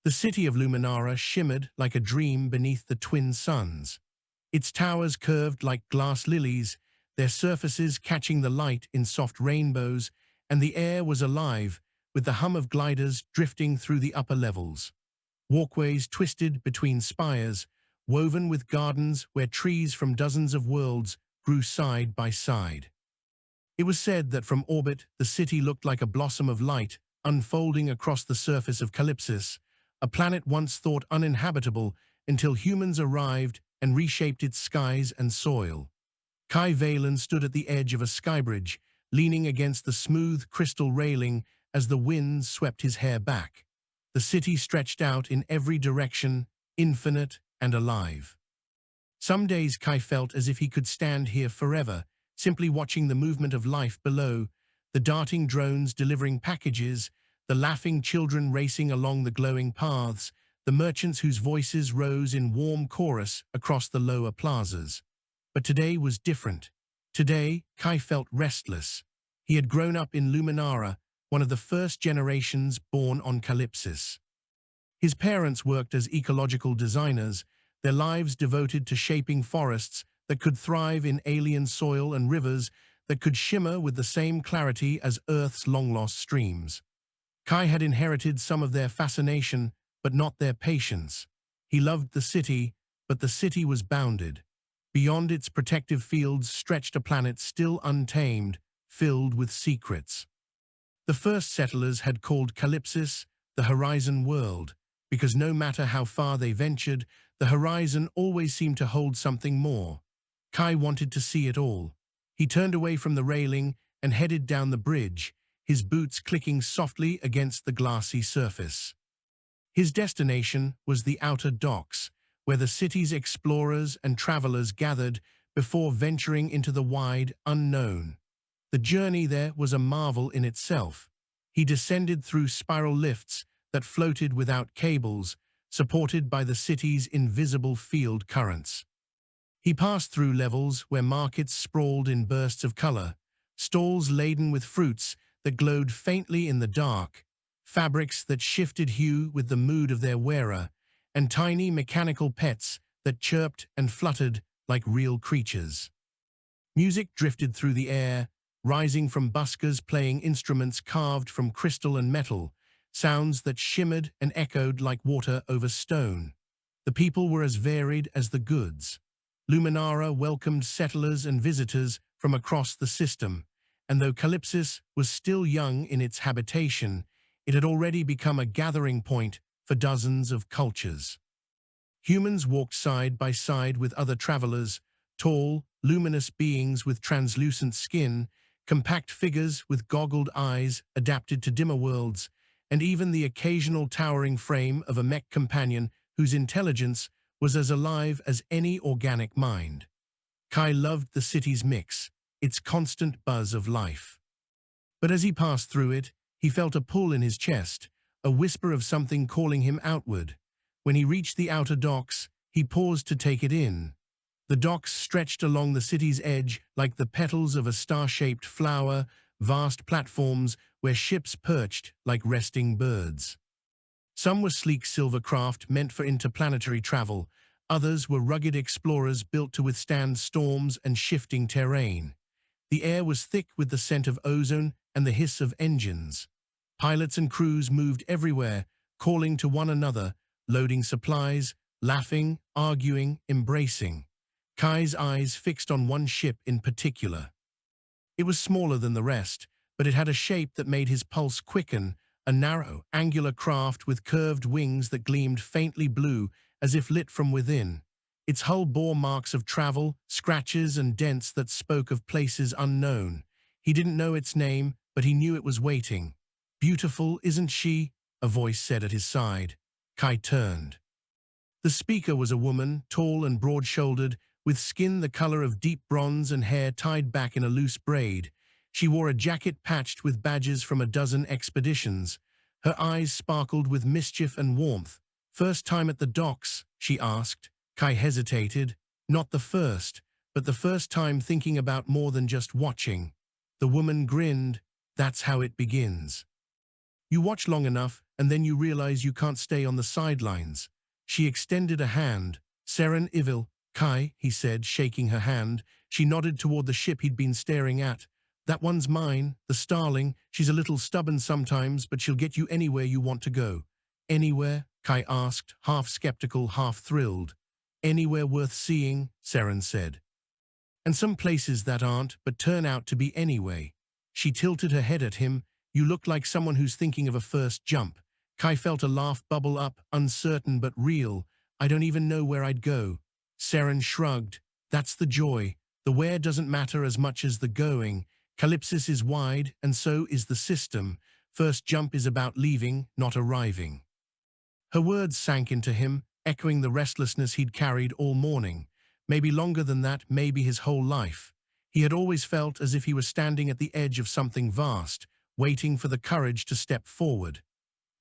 The city of Luminara shimmered like a dream beneath the twin suns. Its towers curved like glass lilies, their surfaces catching the light in soft rainbows, and the air was alive with the hum of gliders drifting through the upper levels. Walkways twisted between spires, woven with gardens where trees from dozens of worlds grew side by side. It was said that from orbit the city looked like a blossom of light unfolding across the surface of Calypsis, a planet once thought uninhabitable until humans arrived and reshaped its skies and soil. Kai Valen stood at the edge of a skybridge, leaning against the smooth crystal railing as the wind swept his hair back. The city stretched out in every direction, infinite and alive. Some days Kai felt as if he could stand here forever, simply watching the movement of life below, the darting drones delivering packages, the laughing children racing along the glowing paths, the merchants whose voices rose in warm chorus across the lower plazas. But today was different. Today, Kai felt restless. He had grown up in Luminara, one of the first generations born on Calypsis. His parents worked as ecological designers, their lives devoted to shaping forests that could thrive in alien soil and rivers that could shimmer with the same clarity as Earth's long-lost streams. Kai had inherited some of their fascination, but not their patience. He loved the city, but the city was bounded. Beyond its protective fields stretched a planet still untamed, filled with secrets. The first settlers had called Calypsis the Horizon World, because no matter how far they ventured, the horizon always seemed to hold something more. Kai wanted to see it all. He turned away from the railing and headed down the bridge, his boots clicking softly against the glassy surface. His destination was the outer docks, where the city's explorers and travelers gathered before venturing into the wide unknown. The journey there was a marvel in itself. He descended through spiral lifts that floated without cables, supported by the city's invisible field currents. He passed through levels where markets sprawled in bursts of color, stalls laden with fruits that glowed faintly in the dark, fabrics that shifted hue with the mood of their wearer, and tiny mechanical pets that chirped and fluttered like real creatures. Music drifted through the air, rising from buskers playing instruments carved from crystal and metal, sounds that shimmered and echoed like water over stone. The people were as varied as the goods. Luminara welcomed settlers and visitors from across the system, and though Calypsis was still young in its habitation, it had already become a gathering point for dozens of cultures. Humans walked side by side with other travelers, tall, luminous beings with translucent skin, compact figures with goggled eyes adapted to dimmer worlds, and even the occasional towering frame of a mech companion whose intelligence was as alive as any organic mind. Kai loved the city's mix, its constant buzz of life. But as he passed through it, he felt a pull in his chest, a whisper of something calling him outward. When he reached the outer docks, he paused to take it in. The docks stretched along the city's edge like the petals of a star-shaped flower, vast platforms where ships perched like resting birds. Some were sleek silver craft meant for interplanetary travel, others were rugged explorers built to withstand storms and shifting terrain. The air was thick with the scent of ozone and the hiss of engines. Pilots and crews moved everywhere, calling to one another, loading supplies, laughing, arguing, embracing. Kai's eyes fixed on one ship in particular. It was smaller than the rest, but it had a shape that made his pulse quicken, a narrow, angular craft with curved wings that gleamed faintly blue as if lit from within. Its hull bore marks of travel, scratches and dents that spoke of places unknown. He didn't know its name, but he knew it was waiting. "Beautiful, isn't she?" a voice said at his side. Kai turned. The speaker was a woman, tall and broad-shouldered, with skin the color of deep bronze and hair tied back in a loose braid. She wore a jacket patched with badges from a dozen expeditions. Her eyes sparkled with mischief and warmth. "First time at the docks?" she asked. Kai hesitated. Not the first, but the first time thinking about more than just watching. The woman grinned. "That's how it begins." You watch long enough, and then you realize you can't stay on the sidelines. She extended a hand. Seren Ivil, Kai, he said, shaking her hand. She nodded toward the ship he'd been staring at. That one's mine, the Starling. She's a little stubborn sometimes, but she'll get you anywhere you want to go. Anywhere? Kai asked, half skeptical, half thrilled. Anywhere worth seeing, Seren said. And some places that aren't, but turn out to be anyway. She tilted her head at him. You look like someone who's thinking of a first jump. Kai felt a laugh bubble up, uncertain but real. I don't even know where I'd go. Seren shrugged. That's the joy. The where doesn't matter as much as the going. Calypsis is wide, and so is the system. First jump is about leaving, not arriving. Her words sank into him, echoing the restlessness he'd carried all morning. Maybe longer than that, maybe his whole life. He had always felt as if he was standing at the edge of something vast, waiting for the courage to step forward.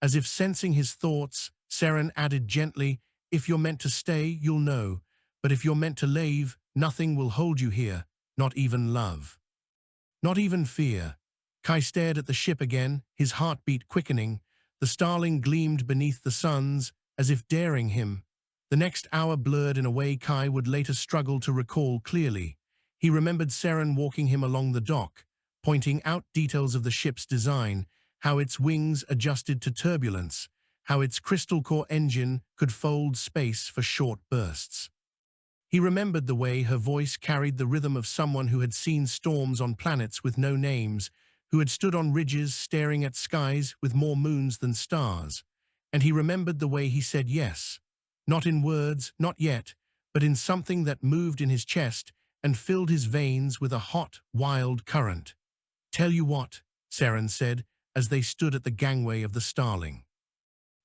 As if sensing his thoughts, Seren added gently, if you're meant to stay, you'll know. But if you're meant to leave, nothing will hold you here, not even love. Not even fear. Kai stared at the ship again, his heartbeat quickening. The Starling gleamed beneath the suns, as if daring him. The next hour blurred in a way Kai would later struggle to recall clearly. He remembered Seren walking him along the dock, pointing out details of the ship's design, how its wings adjusted to turbulence, how its crystal core engine could fold space for short bursts. He remembered the way her voice carried the rhythm of someone who had seen storms on planets with no names, who had stood on ridges staring at skies with more moons than stars. And he remembered the way he said yes. Not in words, not yet, but in something that moved in his chest and filled his veins with a hot, wild current. Tell you what, Seren said, as they stood at the gangway of the Starling.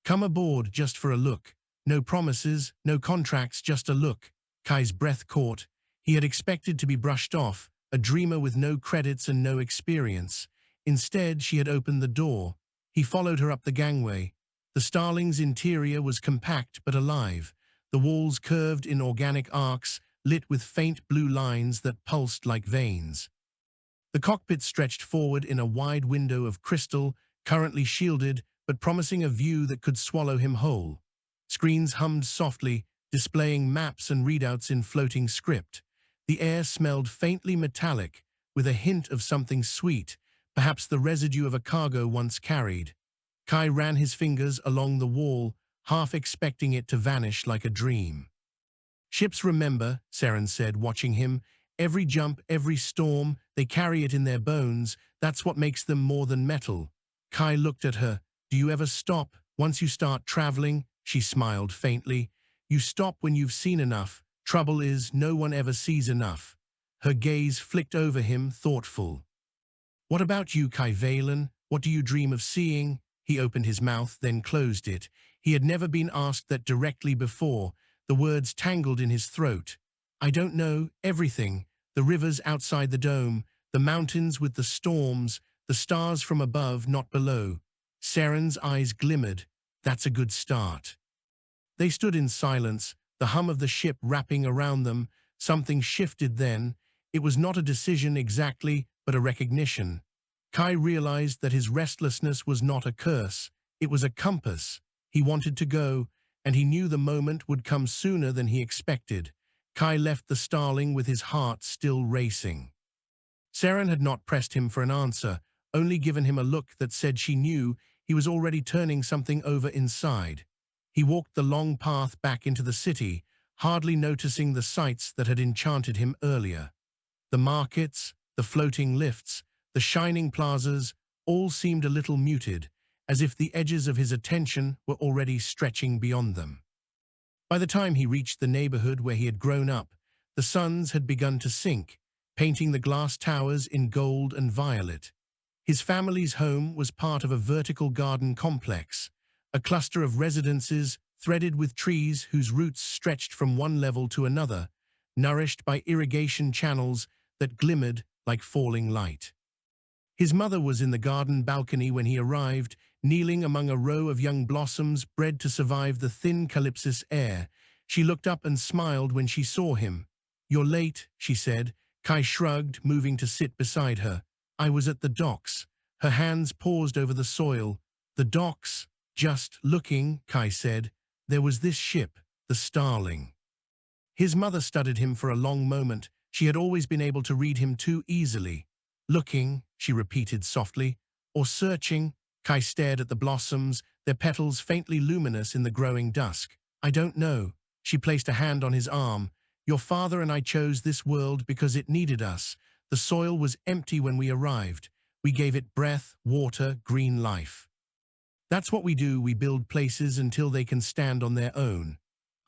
Come aboard just for a look. No promises, no contracts, just a look. Kai's breath caught. He had expected to be brushed off, a dreamer with no credits and no experience. Instead, she had opened the door. He followed her up the gangway. The Starling's interior was compact but alive. The walls curved in organic arcs, lit with faint blue lines that pulsed like veins. The cockpit stretched forward in a wide window of crystal, currently shielded, but promising a view that could swallow him whole. Screens hummed softly, displaying maps and readouts in floating script. The air smelled faintly metallic, with a hint of something sweet, perhaps the residue of a cargo once carried. Kai ran his fingers along the wall, half expecting it to vanish like a dream. Ships remember, Seren said, watching him. Every jump, every storm, they carry it in their bones. That's what makes them more than metal. Kai looked at her. Do you ever stop? Once you start traveling, she smiled faintly. You stop when you've seen enough. Trouble is, no one ever sees enough. Her gaze flicked over him, thoughtful. What about you, Kai Valen? What do you dream of seeing? He opened his mouth, then closed it. He had never been asked that directly before. The words tangled in his throat. I don't know, everything. The rivers outside the dome, the mountains with the storms, the stars from above, not below. Seren's eyes glimmered. That's a good start. They stood in silence, the hum of the ship wrapping around them. Something shifted then. It was not a decision exactly, but a recognition. Kai realized that his restlessness was not a curse. It was a compass. He wanted to go, and he knew the moment would come sooner than he expected. Kai left the Starling with his heart still racing. Seren had not pressed him for an answer, only given him a look that said she knew he was already turning something over inside. He walked the long path back into the city, hardly noticing the sights that had enchanted him earlier. The markets, the floating lifts, the shining plazas, all seemed a little muted, as if the edges of his attention were already stretching beyond them. By the time he reached the neighborhood where he had grown up, the suns had begun to sink, painting the glass towers in gold and violet. His family's home was part of a vertical garden complex, a cluster of residences threaded with trees whose roots stretched from one level to another, nourished by irrigation channels that glimmered like falling light. His mother was in the garden balcony when he arrived, kneeling among a row of young blossoms bred to survive the thin Calypsis air. She looked up and smiled when she saw him. You're late, she said. Kai shrugged, moving to sit beside her. I was at the docks. Her hands paused over the soil. The docks, just looking, Kai said. There was this ship, the Starling. His mother studied him for a long moment. She had always been able to read him too easily. Looking, she repeated softly, or searching. Kai stared at the blossoms, their petals faintly luminous in the growing dusk. I don't know. She placed a hand on his arm. Your father and I chose this world because it needed us. The soil was empty when we arrived. We gave it breath, water, green life. That's what we do. We build places until they can stand on their own.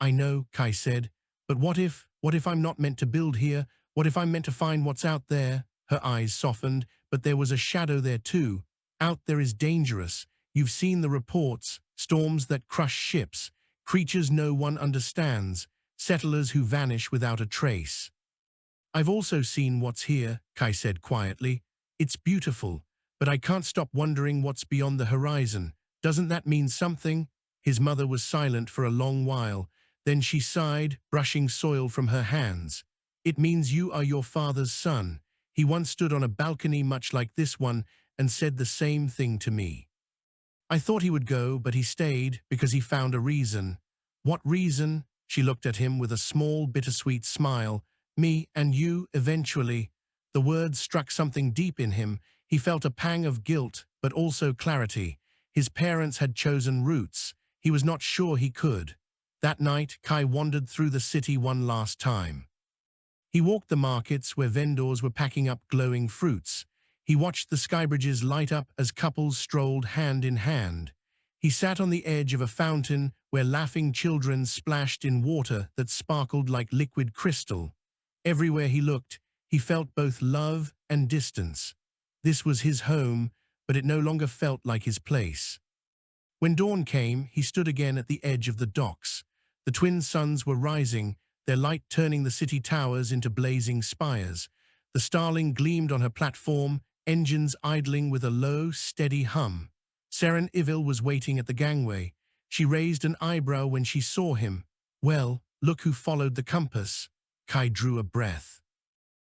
I know, Kai said, but what if I'm not meant to build here? What if I'm meant to find what's out there? Her eyes softened, but there was a shadow there too. Out there is dangerous. You've seen the reports, storms that crush ships, creatures no one understands, settlers who vanish without a trace. I've also seen what's here, Kai said quietly. It's beautiful, but I can't stop wondering what's beyond the horizon. Doesn't that mean something? His mother was silent for a long while. Then she sighed, brushing soil from her hands. It means you are your father's son. He once stood on a balcony much like this one and said the same thing to me. I thought he would go, but he stayed because he found a reason. What reason? She looked at him with a small, bittersweet smile. Me and you, eventually. The words struck something deep in him. He felt a pang of guilt, but also clarity. His parents had chosen routes. He was not sure he could. That night, Kai wandered through the city one last time. He walked the markets where vendors were packing up glowing fruits. He watched the skybridges light up as couples strolled hand in hand. He sat on the edge of a fountain where laughing children splashed in water that sparkled like liquid crystal. Everywhere he looked, he felt both love and distance. This was his home, but it no longer felt like his place. When dawn came, he stood again at the edge of the docks. The twin suns were rising, their light turning the city towers into blazing spires. The Starling gleamed on her platform, engines idling with a low, steady hum. Seren was waiting at the gangway. She raised an eyebrow when she saw him. Well, look who followed the compass. Kai drew a breath.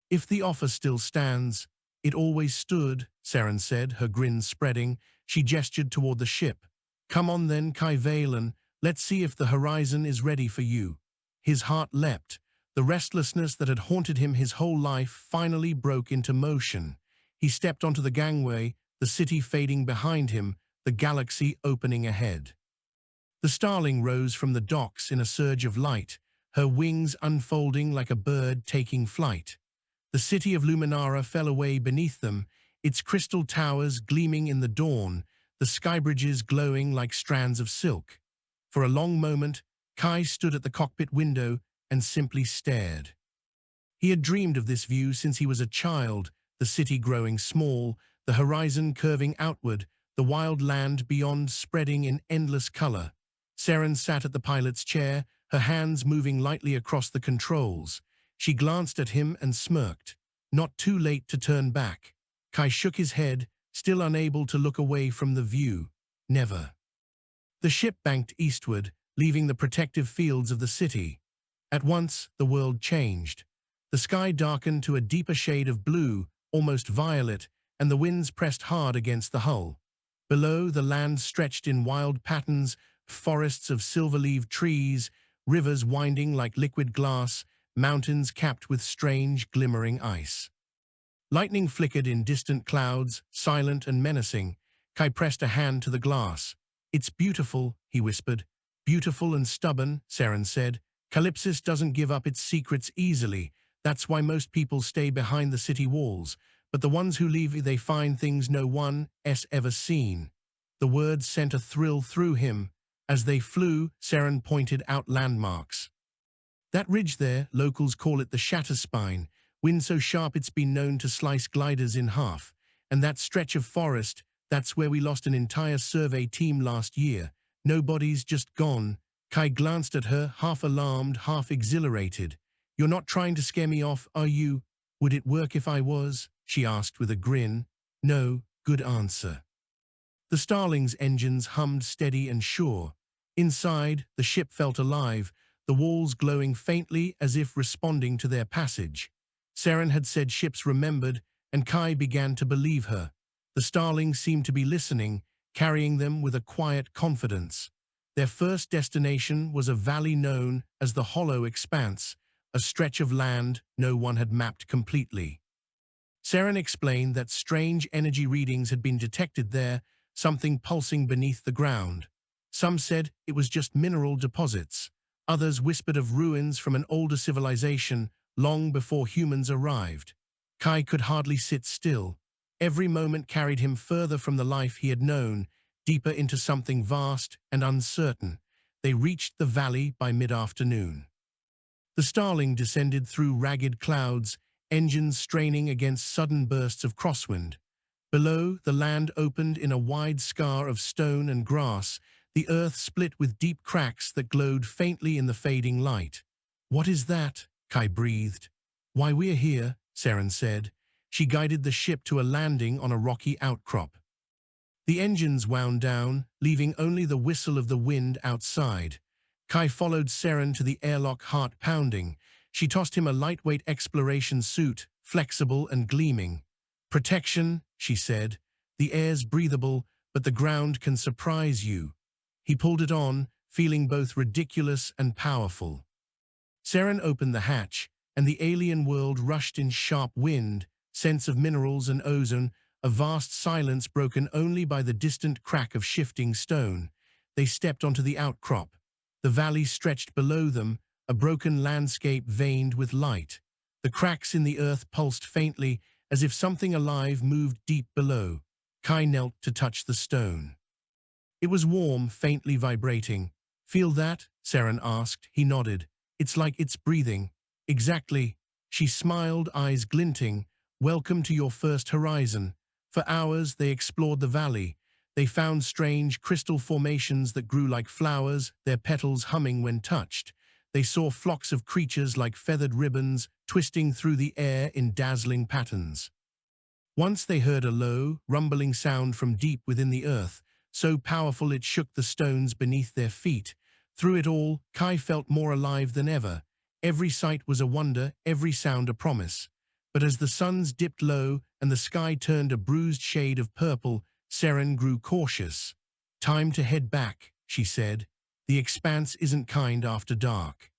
If the offer still stands, it always stood, Seren said, her grin spreading. She gestured toward the ship. Come on then, Kai Valen. Let's see if the horizon is ready for you. His heart leapt. The restlessness that had haunted him his whole life finally broke into motion. He stepped onto the gangway, the city fading behind him, the galaxy opening ahead. The Starling rose from the docks in a surge of light, her wings unfolding like a bird taking flight. The city of Luminara fell away beneath them, its crystal towers gleaming in the dawn, the skybridges glowing like strands of silk. For a long moment, Kai stood at the cockpit window and simply stared. He had dreamed of this view since he was a child, the city growing small, the horizon curving outward, the wild land beyond spreading in endless color. Seren sat at the pilot's chair, her hands moving lightly across the controls. She glanced at him and smirked. Not too late to turn back. Kai shook his head, still unable to look away from the view. Never. The ship banked eastward, leaving the protective fields of the city. At once, the world changed. The sky darkened to a deeper shade of blue, almost violet, and the winds pressed hard against the hull. Below, the land stretched in wild patterns, forests of silver-leaved trees, rivers winding like liquid glass, mountains capped with strange, glimmering ice. Lightning flickered in distant clouds, silent and menacing. Kai pressed a hand to the glass. It's beautiful, he whispered. Beautiful and stubborn, Seren said. Calypsis doesn't give up its secrets easily. That's why most people stay behind the city walls. But the ones who leave, they find things no one's ever seen. The words sent a thrill through him. As they flew, Seren pointed out landmarks. That ridge there, locals call it the Shatter Spine, wind so sharp it's been known to slice gliders in half. And that stretch of forest, that's where we lost an entire survey team last year. No bodies, just gone. Kai glanced at her, half alarmed, half exhilarated. You're not trying to scare me off, are you? Would it work if I was? She asked with a grin. No, good answer. The Starling's engines hummed steady and sure. Inside, the ship felt alive, the walls glowing faintly as if responding to their passage. Seren had said ships remembered, and Kai began to believe her. The Starling seemed to be listening, carrying them with a quiet confidence. Their first destination was a valley known as the Hollow Expanse, a stretch of land no one had mapped completely. Seren explained that strange energy readings had been detected there, something pulsing beneath the ground. Some said it was just mineral deposits. Others whispered of ruins from an older civilization long before humans arrived. Kai could hardly sit still. Every moment carried him further from the life he had known, deeper into something vast and uncertain. They reached the valley by mid-afternoon. The starling descended through ragged clouds, engines straining against sudden bursts of crosswind. Below, the land opened in a wide scar of stone and grass, the earth split with deep cracks that glowed faintly in the fading light. "What is that?" Kai breathed. "Why, we're here," Seren said. She guided the ship to a landing on a rocky outcrop. The engines wound down, leaving only the whistle of the wind outside. Kai followed Seren to the airlock, heart pounding. She tossed him a lightweight exploration suit, flexible and gleaming. "Protection," she said. "The air's breathable, but the ground can surprise you." He pulled it on, feeling both ridiculous and powerful. Seren opened the hatch, and the alien world rushed in sharp wind, scents of minerals and ozone, a vast silence broken only by the distant crack of shifting stone. They stepped onto the outcrop. The valley stretched below them, a broken landscape veined with light. The cracks in the earth pulsed faintly, as if something alive moved deep below. Kai knelt to touch the stone. It was warm, faintly vibrating. "Feel that?" Seren asked. He nodded. "It's like it's breathing." "Exactly." She smiled, eyes glinting. "Welcome to your first horizon." For hours, they explored the valley. They found strange crystal formations that grew like flowers, their petals humming when touched. They saw flocks of creatures like feathered ribbons, twisting through the air in dazzling patterns. Once they heard a low, rumbling sound from deep within the earth, so powerful it shook the stones beneath their feet. Through it all, Kai felt more alive than ever. Every sight was a wonder, every sound a promise. But as the suns dipped low and the sky turned a bruised shade of purple, Seren grew cautious. "Time to head back," she said. "The expanse isn't kind after dark."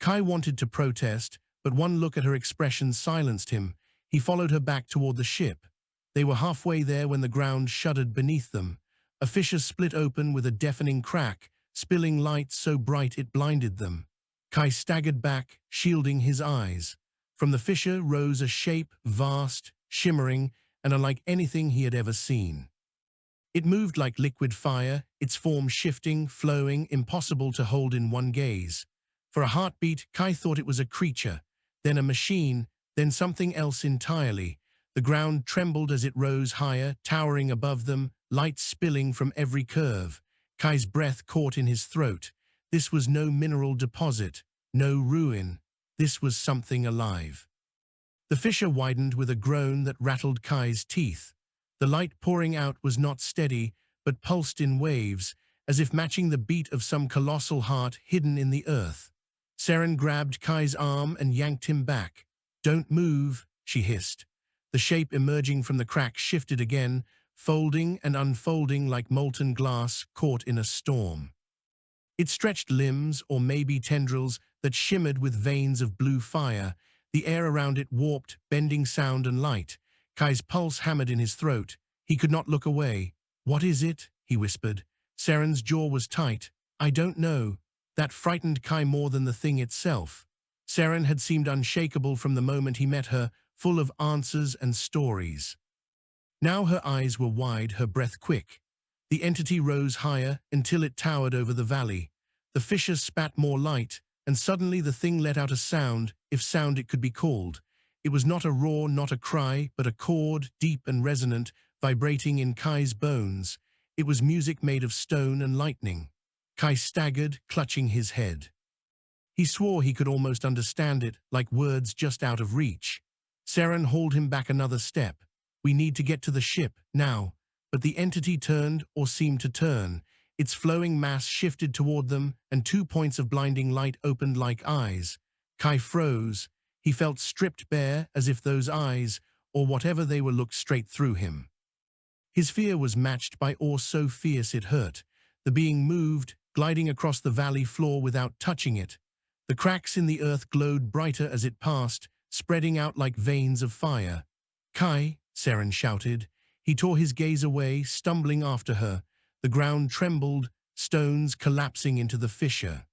Kai wanted to protest, but one look at her expression silenced him. He followed her back toward the ship. They were halfway there when the ground shuddered beneath them. A fissure split open with a deafening crack, spilling light so bright it blinded them. Kai staggered back, shielding his eyes. From the fissure rose a shape, vast, shimmering, and unlike anything he had ever seen. It moved like liquid fire, its form shifting, flowing, impossible to hold in one gaze. For a heartbeat, Kai thought it was a creature, then a machine, then something else entirely. The ground trembled as it rose higher, towering above them, light spilling from every curve. Kai's breath caught in his throat. This was no mineral deposit, no ruin. This was something alive. The fissure widened with a groan that rattled Kai's teeth. The light pouring out was not steady, but pulsed in waves, as if matching the beat of some colossal heart hidden in the earth. Seren grabbed Kai's arm and yanked him back. "Don't move," she hissed. The shape emerging from the crack shifted again, folding and unfolding like molten glass caught in a storm. It stretched limbs, or maybe tendrils, that shimmered with veins of blue fire. The air around it warped, bending sound and light. Kai's pulse hammered in his throat. He could not look away. "What is it?" he whispered. Seren's jaw was tight. "I don't know." That frightened Kai more than the thing itself. Seren had seemed unshakable from the moment he met her, full of answers and stories. Now her eyes were wide, her breath quick. The entity rose higher until it towered over the valley. The fissure spat more light, and suddenly the thing let out a sound, if sound it could be called. It was not a roar, not a cry, but a chord, deep and resonant, vibrating in Kai's bones. It was music made of stone and lightning. Kai staggered, clutching his head. He swore he could almost understand it, like words just out of reach. Seren hauled him back another step. "We need to get to the ship, now." But the entity turned, or seemed to turn. Its flowing mass shifted toward them, and 2 points of blinding light opened like eyes. Kai froze. He felt stripped bare, as if those eyes, or whatever they were, looked straight through him. His fear was matched by awe so fierce it hurt. The being moved, gliding across the valley floor without touching it. The cracks in the earth glowed brighter as it passed, spreading out like veins of fire. "Kai," Seren shouted. He tore his gaze away, stumbling after her. The ground trembled, stones collapsing into the fissure.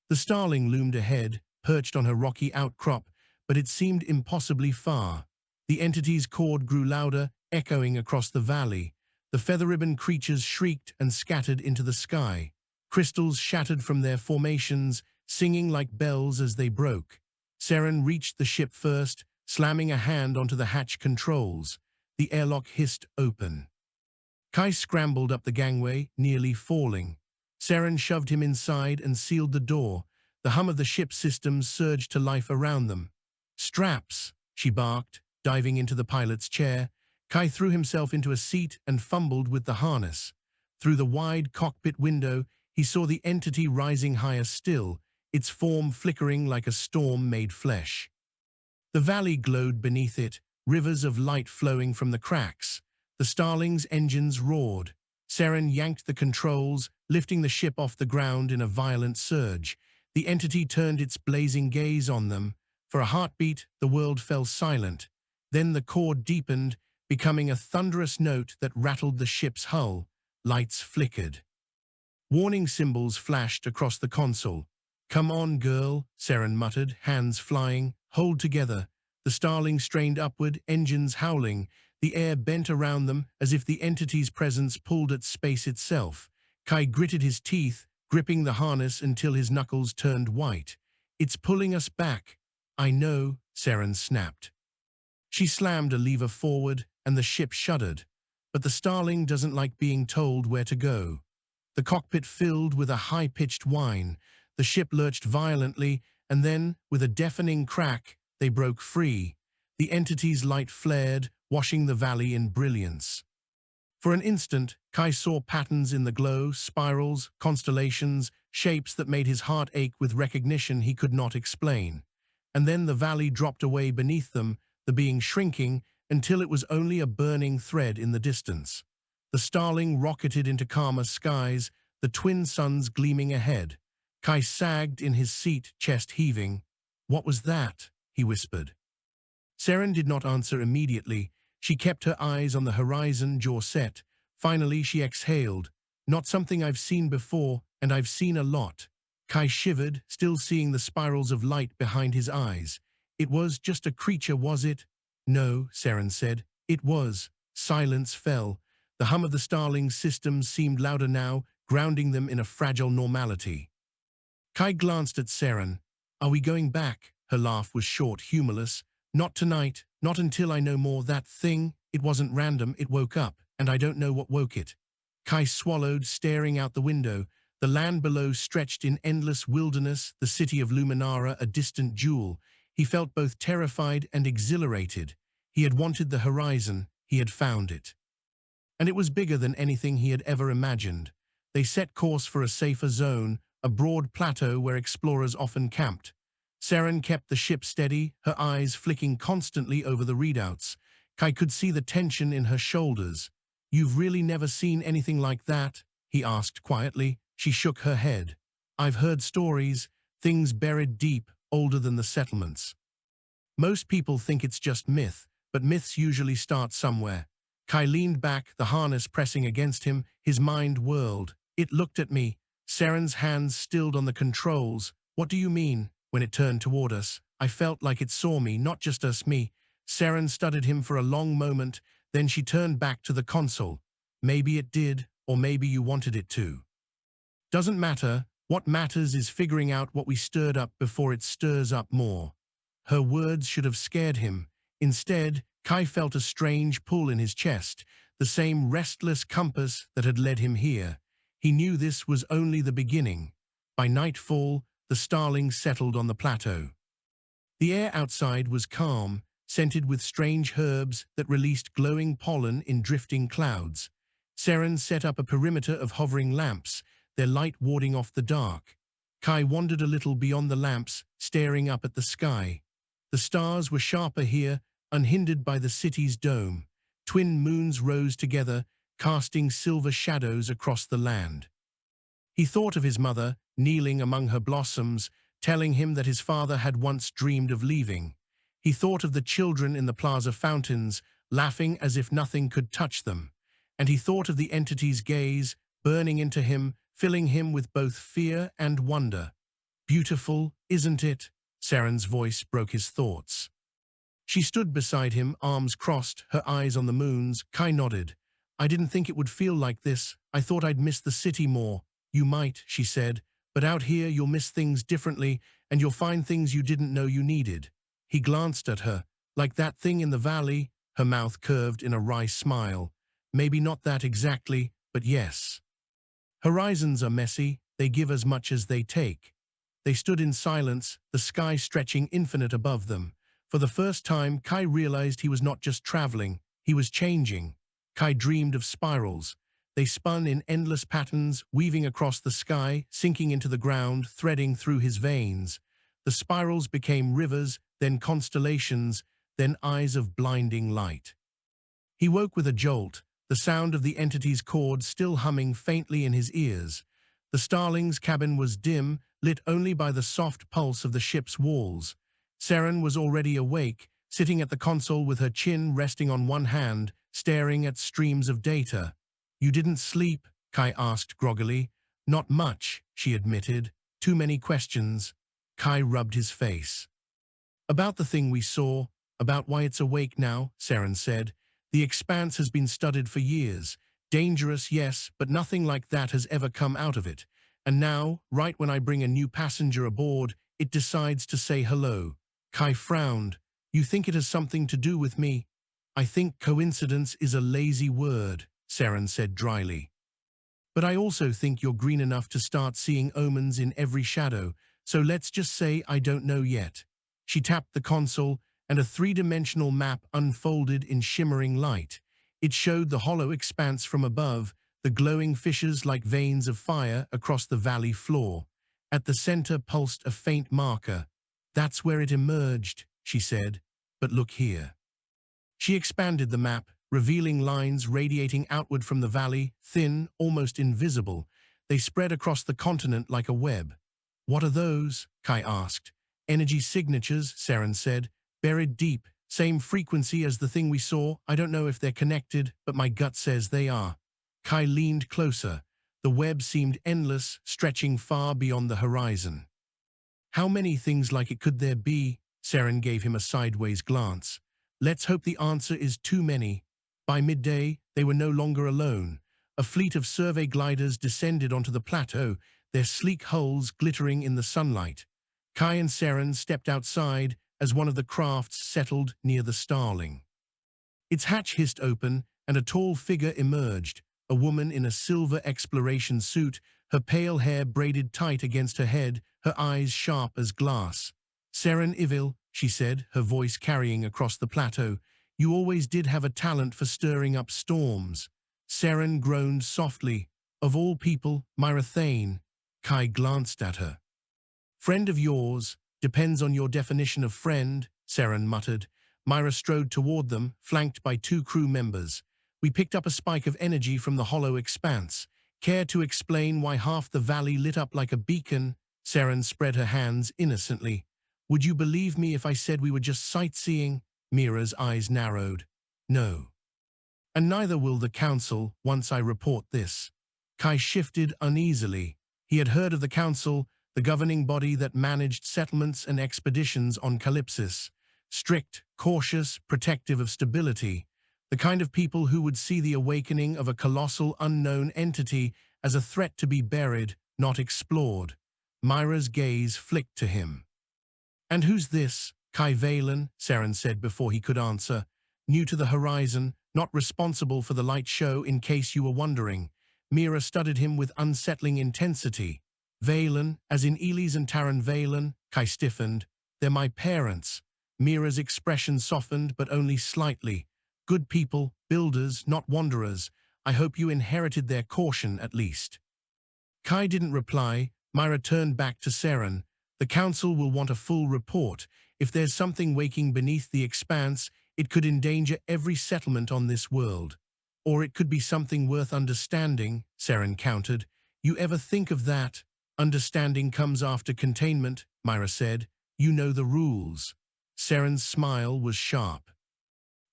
The starling loomed ahead, perched on her rocky outcrop, but it seemed impossibly far. The entity's chord grew louder, echoing across the valley. The feather-ribbon creatures shrieked and scattered into the sky. Crystals shattered from their formations, singing like bells as they broke. Seren reached the ship first, slamming a hand onto the hatch controls. The airlock hissed open. Kai scrambled up the gangway, nearly falling. Seren shoved him inside and sealed the door. The hum of the ship's systems surged to life around them. "Straps," she barked, diving into the pilot's chair. Kai threw himself into a seat and fumbled with the harness. Through the wide cockpit window, he saw the entity rising higher still, its form flickering like a storm-made flesh. The valley glowed beneath it, rivers of light flowing from the cracks. The Starling's engines roared. Seren yanked the controls, lifting the ship off the ground in a violent surge. The entity turned its blazing gaze on them. For a heartbeat, the world fell silent. Then the chord deepened, becoming a thunderous note that rattled the ship's hull. Lights flickered. Warning symbols flashed across the console. "Come on, girl," Seren muttered, hands flying. "Hold together." The Starling strained upward, engines howling. The air bent around them as if the entity's presence pulled at space itself. Kai gritted his teeth, gripping the harness until his knuckles turned white. "It's pulling us back." "I know," Seren snapped. She slammed a lever forward, and the ship shuddered. But the Starling doesn't like being told where to go. The cockpit filled with a high-pitched whine. The ship lurched violently, and then, with a deafening crack, they broke free. The entity's light flared, washing the valley in brilliance. For an instant, Kai saw patterns in the glow, spirals, constellations, shapes that made his heart ache with recognition he could not explain. And then the valley dropped away beneath them, the being shrinking, until it was only a burning thread in the distance. The Starling rocketed into calmer skies, the twin suns gleaming ahead. Kai sagged in his seat, chest heaving. "What was that?" he whispered. Seren did not answer immediately. She kept her eyes on the horizon, jaw set. Finally, she exhaled. "Not something I've seen before, and I've seen a lot." Kai shivered, still seeing the spirals of light behind his eyes. "It was just a creature, was it?" "No," Seren said. "It was." Silence fell. The hum of the Starling's systems seemed louder now, grounding them in a fragile normality. Kai glanced at Seren. "Are we going back?" Her laugh was short, humorless. "Not tonight, not until I know more. That thing, it wasn't random, it woke up, and I don't know what woke it." Kai swallowed, staring out the window. The land below stretched in endless wilderness, the city of Luminara a distant jewel. He felt both terrified and exhilarated. He had wanted the horizon, he had found it. And it was bigger than anything he had ever imagined. They set course for a safer zone, a broad plateau where explorers often camped. Seren kept the ship steady, her eyes flicking constantly over the readouts. Kai could see the tension in her shoulders. "You've really never seen anything like that?" he asked quietly. She shook her head. "I've heard stories, things buried deep, older than the settlements. Most people think it's just myth, but myths usually start somewhere." Kai leaned back, the harness pressing against him, his mind whirled. "It looked at me." Seren's hands stilled on the controls. "What do you mean?" When it turned toward us, I felt like it saw me, not just us, me. Seren studied him for a long moment, then she turned back to the console. "Maybe it did, or maybe you wanted it to. Doesn't matter. What matters is figuring out what we stirred up before it stirs up more." Her words should have scared him. Instead, Kai felt a strange pull in his chest, the same restless compass that had led him here. He knew this was only the beginning. By nightfall, the Starling settled on the plateau. The air outside was calm, scented with strange herbs that released glowing pollen in drifting clouds. Seren set up a perimeter of hovering lamps, their light warding off the dark. Kai wandered a little beyond the lamps, staring up at the sky. The stars were sharper here, unhindered by the city's dome. twin moons rose together, casting silver shadows across the land. He thought of his mother, kneeling among her blossoms, telling him that his father had once dreamed of leaving. He thought of the children in the plaza fountains, laughing as if nothing could touch them. And he thought of the entity's gaze, burning into him, filling him with both fear and wonder. "Beautiful, isn't it?" Seren's voice broke his thoughts. She stood beside him, arms crossed, her eyes on the moons. Kai nodded. "I didn't think it would feel like this. I thought I'd miss the city more." "You might," she said, "but out here you'll miss things differently, and you'll find things you didn't know you needed." He glanced at her. "Like that thing in the valley?" Her mouth curved in a wry smile. "Maybe not that exactly, but yes. Horizons are messy. They give as much as they take." They stood in silence, the sky stretching infinite above them. For the first time, Kai realized he was not just traveling, he was changing. Kai dreamed of spirals. They spun in endless patterns, weaving across the sky, sinking into the ground, threading through his veins. The spirals became rivers, then constellations, then eyes of blinding light. He woke with a jolt, the sound of the entity's chord still humming faintly in his ears. The starling's cabin was dim, lit only by the soft pulse of the ship's walls. Seren was already awake, sitting at the console with her chin resting on one hand, staring at streams of data. "You didn't sleep?" Kai asked groggily. "Not much," she admitted. "Too many questions." Kai rubbed his face. "About the thing we saw, about why it's awake now," Seren said. "The expanse has been studied for years. Dangerous, yes, but nothing like that has ever come out of it. And now, right when I bring a new passenger aboard, it decides to say hello." Kai frowned. "You think it has something to do with me?" "I think coincidence is a lazy word," Seren said dryly. "But I also think you're green enough to start seeing omens in every shadow, so let's just say I don't know yet." She tapped the console, and a three-dimensional map unfolded in shimmering light. It showed the hollow expanse from above, the glowing fissures like veins of fire across the valley floor. At the center pulsed a faint marker. "That's where it emerged," she said. "But look here." She expanded the map, revealing lines radiating outward from the valley, thin, almost invisible. They spread across the continent like a web. "What are those?" Kai asked. "Energy signatures," Seren said. "Buried deep, same frequency as the thing we saw. I don't know if they're connected, but my gut says they are." Kai leaned closer. The web seemed endless, stretching far beyond the horizon. "How many things like it could there be?" Seren gave him a sideways glance. "Let's hope the answer is too many." By midday, they were no longer alone. A fleet of survey gliders descended onto the plateau, their sleek hulls glittering in the sunlight. Kai and Seren stepped outside as one of the crafts settled near the starling. Its hatch hissed open, and a tall figure emerged, a woman in a silver exploration suit, her pale hair braided tight against her head, her eyes sharp as glass. "Seren Ivil," she said, her voice carrying across the plateau, "you always did have a talent for stirring up storms." Seren groaned softly. "Of all people, Myra Thane." Kai glanced at her. "Friend of yours, depends on your definition of friend," Seren muttered. Myra strode toward them, flanked by two crew members. "We picked up a spike of energy from the hollow expanse. Care to explain why half the valley lit up like a beacon?" Seren spread her hands innocently. "Would you believe me if I said we were just sightseeing?" Mira's eyes narrowed. "No. And neither will the council once I report this." Kai shifted uneasily. He had heard of the council, the governing body that managed settlements and expeditions on Calypsis. Strict, cautious, protective of stability. The kind of people who would see the awakening of a colossal unknown entity as a threat to be buried, not explored. Myra's gaze flicked to him. "And who's this?" "Kai Valen," Seren said before he could answer. "New to the horizon, not responsible for the light show in case you were wondering." Mira studied him with unsettling intensity. "Valen, as in Elise and Taran Valen," Kai stiffened. "They're my parents." Mira's expression softened, but only slightly. "Good people, builders, not wanderers. I hope you inherited their caution at least." Kai didn't reply. Myra turned back to Seren. "The council will want a full report. If there's something waking beneath the expanse, It could endanger every settlement on this world. Or it could be something worth understanding, Seren countered. You ever think of that? Understanding comes after containment, Myra said. You know the rules. Seren's smile was sharp.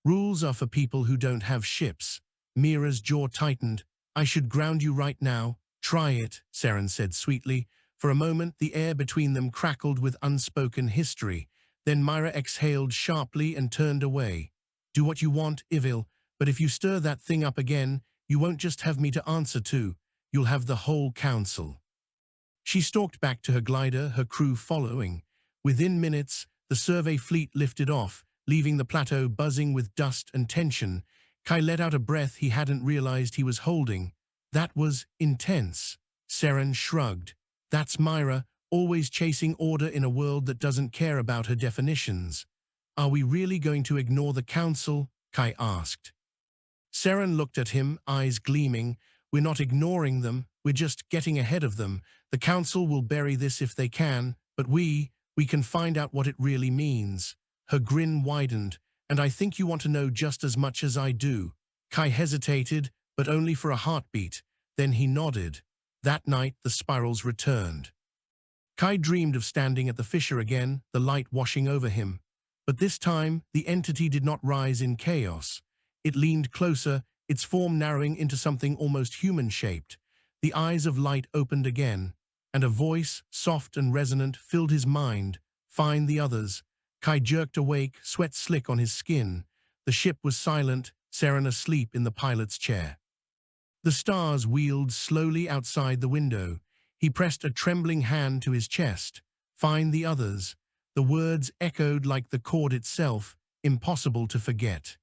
Rules are for people who don't have ships. Mira's jaw tightened. I should ground you right now. Try it, Seren said sweetly. For a moment, the air between them crackled with unspoken history. Then Myra exhaled sharply and turned away. Do what you want, Ivil, but if you stir that thing up again, you won't just have me to answer to. You'll have the whole council. She stalked back to her glider, her crew following. Within minutes, the survey fleet lifted off, leaving the plateau buzzing with dust and tension. Kai let out a breath he hadn't realized he was holding. That was intense. Seren shrugged. That's Myra, always chasing order in a world that doesn't care about her definitions. Are we really going to ignore the council? Kai asked. Seren looked at him, eyes gleaming. We're not ignoring them, we're just getting ahead of them. The council will bury this if they can, but we can find out what it really means. Her grin widened. And I think you want to know just as much as I do. Kai hesitated, but only for a heartbeat. Then he nodded. That night, the spirals returned. Kai dreamed of standing at the fissure again, the light washing over him. But this time, the entity did not rise in chaos. It leaned closer, its form narrowing into something almost human-shaped. The eyes of light opened again, and a voice, soft and resonant, filled his mind. Find the others. Kai jerked awake, sweat slick on his skin. The ship was silent, Seren asleep in the pilot's chair. The stars wheeled slowly outside the window. He pressed a trembling hand to his chest. Find the others. The words echoed like the chord itself, impossible to forget.